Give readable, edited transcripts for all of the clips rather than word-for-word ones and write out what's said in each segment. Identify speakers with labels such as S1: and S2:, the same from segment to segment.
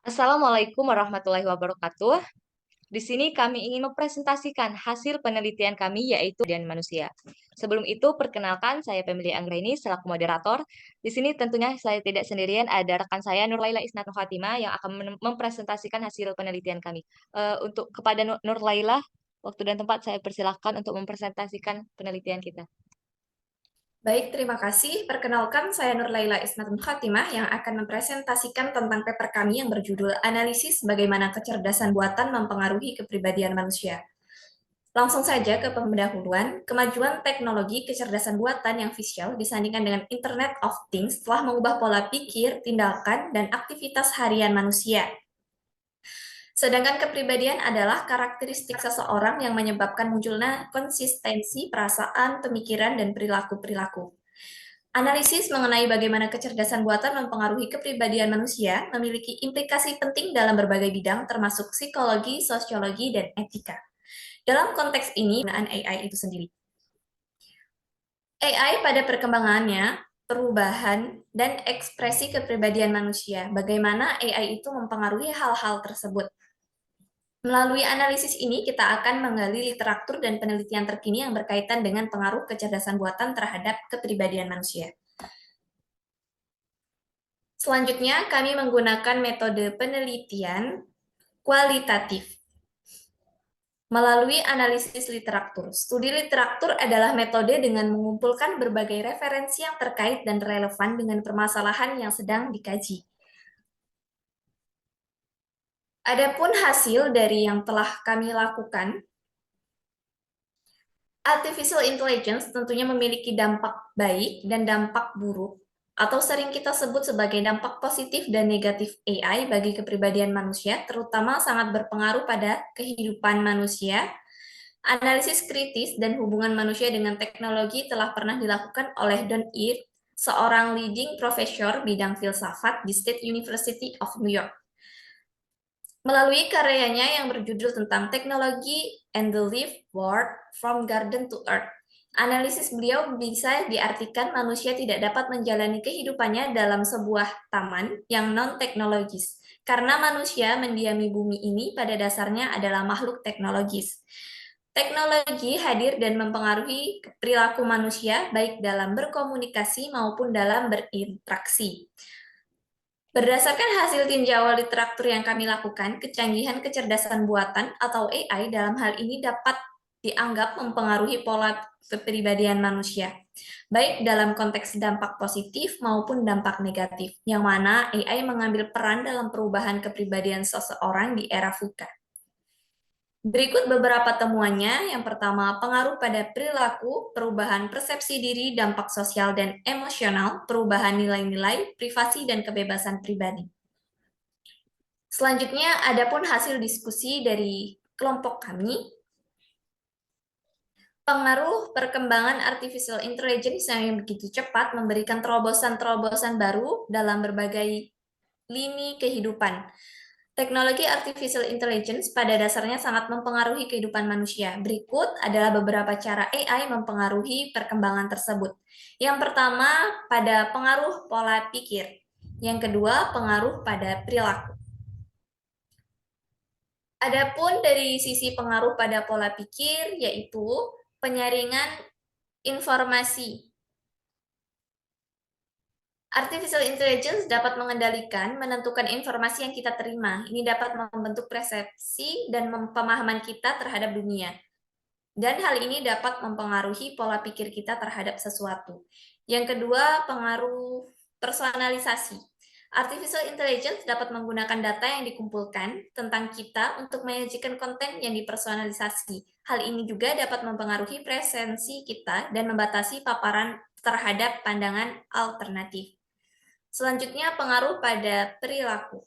S1: Assalamualaikum warahmatullahi wabarakatuh. Di sini kami ingin mempresentasikan hasil penelitian kami yaitu dan manusia. Sebelum itu, perkenalkan saya Pemili Anggraini selaku moderator. Di sini tentunya saya tidak sendirian, ada rekan saya Nurlaila Isnatul Fatimah yang akan mempresentasikan hasil penelitian kami. Untuk kepada Nurlaila, waktu dan tempat saya persilahkan untuk mempresentasikan penelitian kita.
S2: Baik, terima kasih. Perkenalkan, saya Nurlaila Ismatun Khatimah yang akan mempresentasikan tentang paper kami yang berjudul Analisis Bagaimana Kecerdasan Buatan Mempengaruhi Kepribadian Manusia. Langsung saja ke pendahuluan, kemajuan teknologi kecerdasan buatan yang visual disandingkan dengan Internet of Things telah mengubah pola pikir, tindakan, dan aktivitas harian manusia. Sedangkan kepribadian adalah karakteristik seseorang yang menyebabkan munculnya konsistensi perasaan, pemikiran, dan perilaku-perilaku. Analisis mengenai bagaimana kecerdasan buatan mempengaruhi kepribadian manusia memiliki implikasi penting dalam berbagai bidang termasuk psikologi, sosiologi, dan etika. Dalam konteks ini, penggunaan AI itu sendiri. AI pada perkembangannya, perubahan, dan ekspresi kepribadian manusia. Bagaimana AI itu mempengaruhi hal-hal tersebut. Melalui analisis ini, kita akan menggali literatur dan penelitian terkini yang berkaitan dengan pengaruh kecerdasan buatan terhadap kepribadian manusia. Selanjutnya, kami menggunakan metode penelitian kualitatif melalui analisis literatur. Studi literatur adalah metode dengan mengumpulkan berbagai referensi yang terkait dan relevan dengan permasalahan yang sedang dikaji. Adapun hasil dari yang telah kami lakukan, artificial intelligence tentunya memiliki dampak baik dan dampak buruk, atau sering kita sebut sebagai dampak positif dan negatif AI bagi kepribadian manusia, terutama sangat berpengaruh pada kehidupan manusia. Analisis kritis dan hubungan manusia dengan teknologi telah pernah dilakukan oleh Don Ear, seorang leading profesor bidang filsafat di State University of New York. Melalui karyanya yang berjudul tentang teknologi and the Live World from Garden to Earth, analisis beliau bisa diartikan manusia tidak dapat menjalani kehidupannya dalam sebuah taman yang non-teknologis, karena manusia mendiami bumi ini pada dasarnya adalah makhluk teknologis. Teknologi hadir dan mempengaruhi perilaku manusia baik dalam berkomunikasi maupun dalam berinteraksi. Berdasarkan hasil tinjauan literatur yang kami lakukan, kecanggihan kecerdasan buatan atau AI dalam hal ini dapat dianggap mempengaruhi pola kepribadian manusia, baik dalam konteks dampak positif maupun dampak negatif, yang mana AI mengambil peran dalam perubahan kepribadian seseorang di era VUCA. Berikut beberapa temuannya. Yang pertama, pengaruh pada perilaku, perubahan persepsi diri, dampak sosial dan emosional, perubahan nilai-nilai, privasi dan kebebasan pribadi. Selanjutnya, adapun hasil diskusi dari kelompok kami, pengaruh perkembangan artificial intelligence yang begitu cepat memberikan terobosan-terobosan baru dalam berbagai lini kehidupan. Teknologi artificial intelligence pada dasarnya sangat mempengaruhi kehidupan manusia. Berikut adalah beberapa cara AI mempengaruhi perkembangan tersebut. Yang pertama, pada pengaruh pola pikir. Yang kedua, pengaruh pada perilaku. Adapun dari sisi pengaruh pada pola pikir, yaitu penyaringan informasi. Artificial intelligence dapat mengendalikan, menentukan informasi yang kita terima. Ini dapat membentuk persepsi dan pemahaman kita terhadap dunia. Dan hal ini dapat mempengaruhi pola pikir kita terhadap sesuatu. Yang kedua, pengaruh personalisasi. Artificial intelligence dapat menggunakan data yang dikumpulkan tentang kita untuk menyajikan konten yang dipersonalisasi. Hal ini juga dapat mempengaruhi presensi kita dan membatasi paparan terhadap pandangan alternatif. Selanjutnya, pengaruh pada perilaku.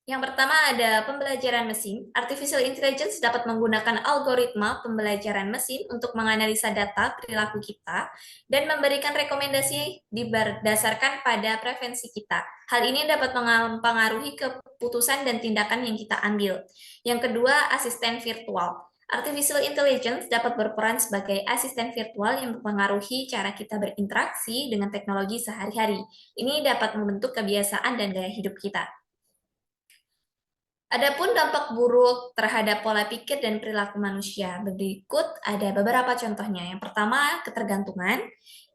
S2: Yang pertama ada pembelajaran mesin. Artificial intelligence dapat menggunakan algoritma pembelajaran mesin untuk menganalisa data perilaku kita dan memberikan rekomendasi berdasarkan pada preferensi kita. Hal ini dapat mempengaruhi keputusan dan tindakan yang kita ambil. Yang kedua, asisten virtual. Artificial intelligence dapat berperan sebagai asisten virtual yang mempengaruhi cara kita berinteraksi dengan teknologi sehari-hari. Ini dapat membentuk kebiasaan dan gaya hidup kita. Adapun dampak buruk terhadap pola pikir dan perilaku manusia, berikut ada beberapa contohnya. Yang pertama, ketergantungan.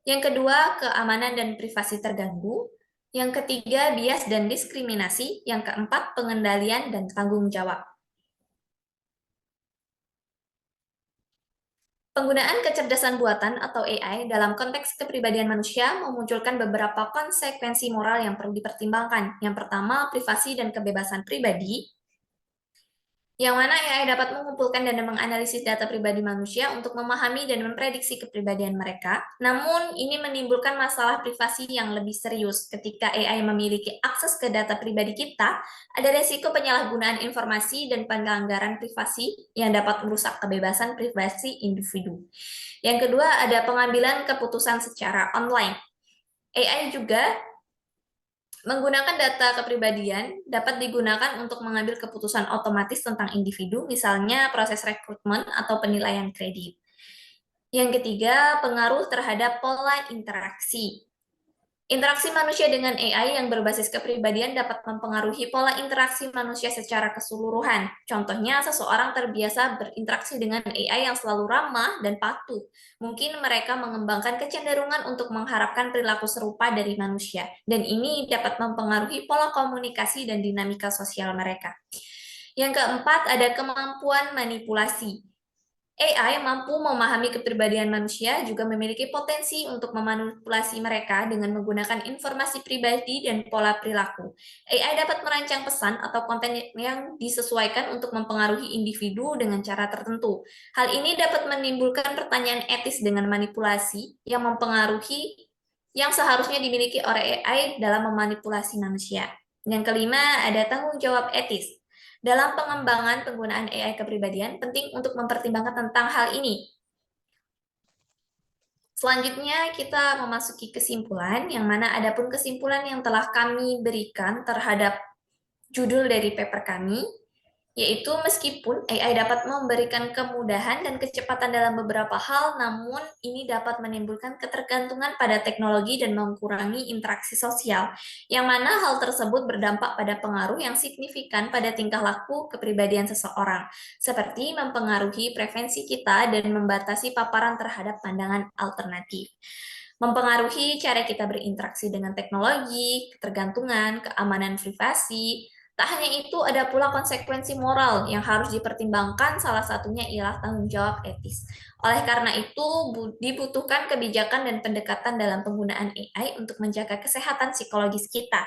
S2: Yang kedua, keamanan dan privasi terganggu. Yang ketiga, bias dan diskriminasi. Yang keempat, pengendalian dan tanggung jawab. Penggunaan kecerdasan buatan atau AI dalam konteks kepribadian manusia memunculkan beberapa konsekuensi moral yang perlu dipertimbangkan. Yang pertama, privasi dan kebebasan pribadi, yang mana AI dapat mengumpulkan dan menganalisis data pribadi manusia untuk memahami dan memprediksi kepribadian mereka. Namun, ini menimbulkan masalah privasi yang lebih serius. Ketika AI memiliki akses ke data pribadi kita, ada resiko penyalahgunaan informasi dan pelanggaran privasi yang dapat merusak kebebasan privasi individu. Yang kedua, ada pengambilan keputusan secara online. AI juga menggunakan data kepribadian dapat digunakan untuk mengambil keputusan otomatis tentang individu, misalnya proses rekrutmen atau penilaian kredit. Yang ketiga, pengaruh terhadap pola interaksi. Interaksi manusia dengan AI yang berbasis kepribadian dapat mempengaruhi pola interaksi manusia secara keseluruhan. Contohnya, seseorang terbiasa berinteraksi dengan AI yang selalu ramah dan patuh. Mungkin mereka mengembangkan kecenderungan untuk mengharapkan perilaku serupa dari manusia, dan ini dapat mempengaruhi pola komunikasi dan dinamika sosial mereka. Yang keempat, ada kemampuan manipulasi. AI mampu memahami kepribadian manusia, juga memiliki potensi untuk memanipulasi mereka dengan menggunakan informasi pribadi dan pola perilaku. AI dapat merancang pesan atau konten yang disesuaikan untuk mempengaruhi individu dengan cara tertentu. Hal ini dapat menimbulkan pertanyaan etis dengan manipulasi yang mempengaruhi yang seharusnya dimiliki oleh AI dalam memanipulasi manusia. Yang kelima, ada tanggung jawab etis. Dalam pengembangan penggunaan AI kepribadian, penting untuk mempertimbangkan tentang hal ini. Selanjutnya, kita memasuki kesimpulan, yang mana adapun kesimpulan yang telah kami berikan terhadap judul dari paper kami, yaitu meskipun AI dapat memberikan kemudahan dan kecepatan dalam beberapa hal, namun ini dapat menimbulkan ketergantungan pada teknologi dan mengurangi interaksi sosial, yang mana hal tersebut berdampak pada pengaruh yang signifikan pada tingkah laku kepribadian seseorang, seperti mempengaruhi preferensi kita dan membatasi paparan terhadap pandangan alternatif, mempengaruhi cara kita berinteraksi dengan teknologi, ketergantungan, keamanan privasi. Tak hanya itu, ada pula konsekuensi moral yang harus dipertimbangkan, salah satunya ialah tanggung jawab etis. Oleh karena itu, dibutuhkan kebijakan dan pendekatan dalam penggunaan AI untuk menjaga kesehatan psikologis kita.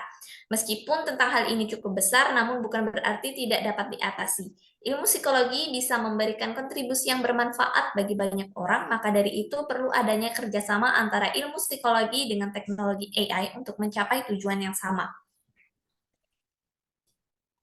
S2: Meskipun tentang hal ini cukup besar, namun bukan berarti tidak dapat diatasi. Ilmu psikologi bisa memberikan kontribusi yang bermanfaat bagi banyak orang, maka dari itu perlu adanya kerjasama antara ilmu psikologi dengan teknologi AI untuk mencapai tujuan yang sama.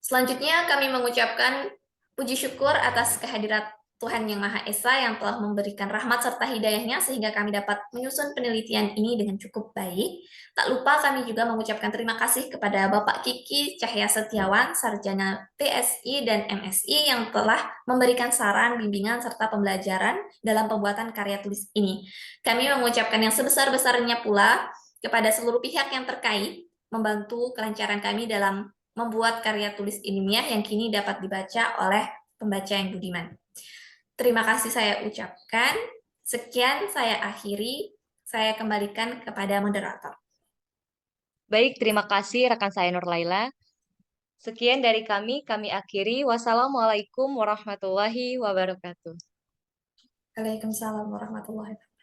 S2: Selanjutnya kami mengucapkan puji syukur atas kehadiran Tuhan Yang Maha Esa yang telah memberikan rahmat serta hidayahnya sehingga kami dapat menyusun penelitian ini dengan cukup baik. Tak lupa kami juga mengucapkan terima kasih kepada Bapak Kiki Cahya Setiawan, Sarjana PSI dan MSI yang telah memberikan saran, bimbingan, serta pembelajaran dalam pembuatan karya tulis ini. Kami mengucapkan yang sebesar-besarnya pula kepada seluruh pihak yang terkait membantu kelancaran kami dalam membuat karya tulis ilmiah yang kini dapat dibaca oleh pembaca yang budiman. Terima kasih saya ucapkan. Sekian saya akhiri. Saya kembalikan kepada moderator.
S1: Baik, terima kasih rekan saya Nur Laila. Sekian dari kami akhiri. Wassalamualaikum warahmatullahi wabarakatuh.
S2: Waalaikumsalam warahmatullahi wabarakatuh.